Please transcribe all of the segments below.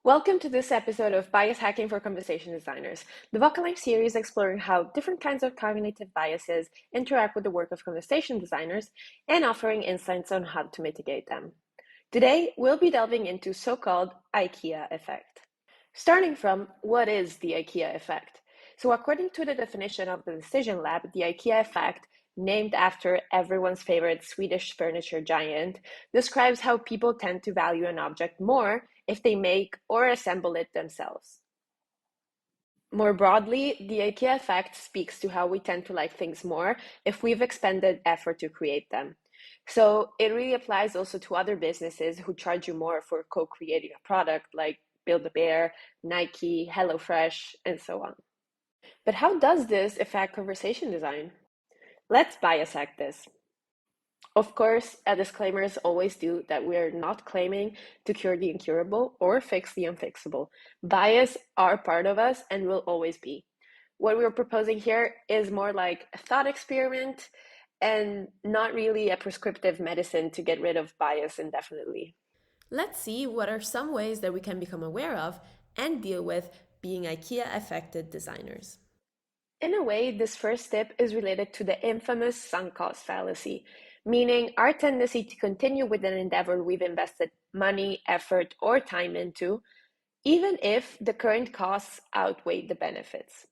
Welcome to this episode of Bias Hacking for Conversation Designers, the vocal series exploring how different kinds of cognitive biases interact with the work of conversation designers and offering insights on how to mitigate them. Today, we'll be delving into so-called Ikea Effect. Starting from, what is the Ikea Effect? So according to the definition of the Decision Lab, the Ikea Effect, named after everyone's favorite Swedish furniture giant, describes how people tend to value an object more if they make or assemble it themselves. More broadly, the IKEA effect speaks to how we tend to like things more if we've expended effort to create them. So it really applies also to other businesses who charge you more for co-creating a product like Build-A-Bear, Nike, HelloFresh, and so on. But how does this affect conversation design? Let's bias hack this. Of course, a disclaimer is always due that we're not claiming to cure the incurable or fix the unfixable. Bias are part of us and will always be. What we're proposing here is more like a thought experiment and not really a prescriptive medicine to get rid of bias indefinitely. Let's see what are some ways that we can become aware of and deal with being IKEA affected designers. In a way, this first tip is related to the infamous sunk cost fallacy, meaning our tendency to continue with an endeavor we've invested money, effort, or time into, even if the current costs outweigh the benefits.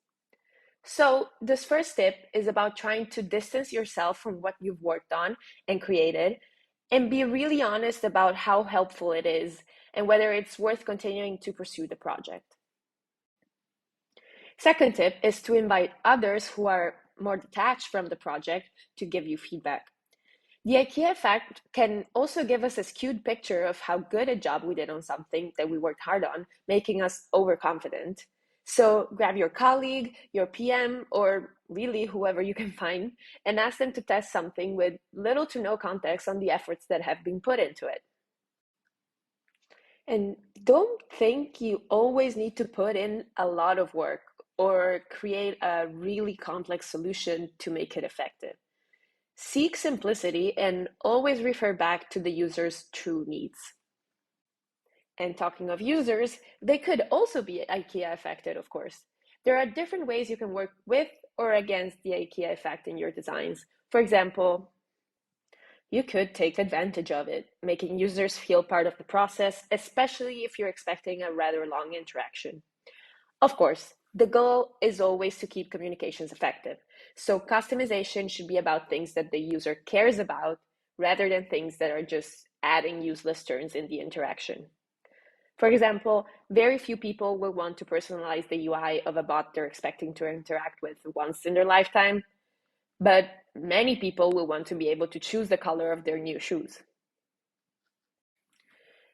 So, this first tip is about trying to distance yourself from what you've worked on and created and be really honest about how helpful it is and whether it's worth continuing to pursue the project. Second tip is to invite others who are more detached from the project to give you feedback. The IKEA effect can also give us a skewed picture of how good a job we did on something that we worked hard on, making us overconfident. So grab your colleague, your PM, or really whoever you can find, and ask them to test something with little to no context on the efforts that have been put into it. And don't think you always need to put in a lot of work or create a really complex solution to make it effective. Seek simplicity and always refer back to the user's true needs. And talking of users, they could also be IKEA affected, of course. There are different ways you can work with or against the IKEA effect in your designs. For example, you could take advantage of it, making users feel part of the process, especially if you're expecting a rather long interaction. Of course, the goal is always to keep communications effective. So customization should be about things that the user cares about rather than things that are just adding useless turns in the interaction. For example, very few people will want to personalize the UI of a bot they're expecting to interact with once in their lifetime, but many people will want to be able to choose the color of their new shoes.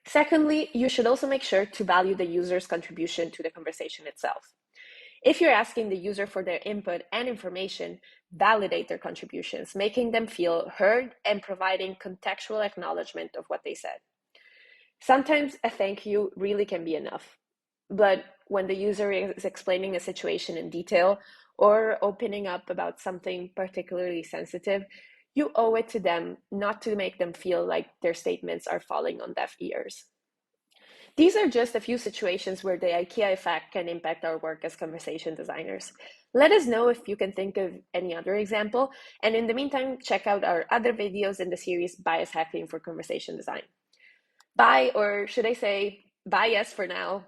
Secondly, you should also make sure to value the user's contribution to the conversation itself. If you're asking the user for their input and information, validate their contributions, making them feel heard and providing contextual acknowledgement of what they said. Sometimes a thank you really can be enough, but when the user is explaining a situation in detail or opening up about something particularly sensitive, you owe it to them not to make them feel like their statements are falling on deaf ears. These are just a few situations where the IKEA effect can impact our work as conversation designers. Let us know if you can think of any other example, and in the meantime, check out our other videos in the series Bias Hacking for Conversation Design. Bye, or should I say, bye yes for now.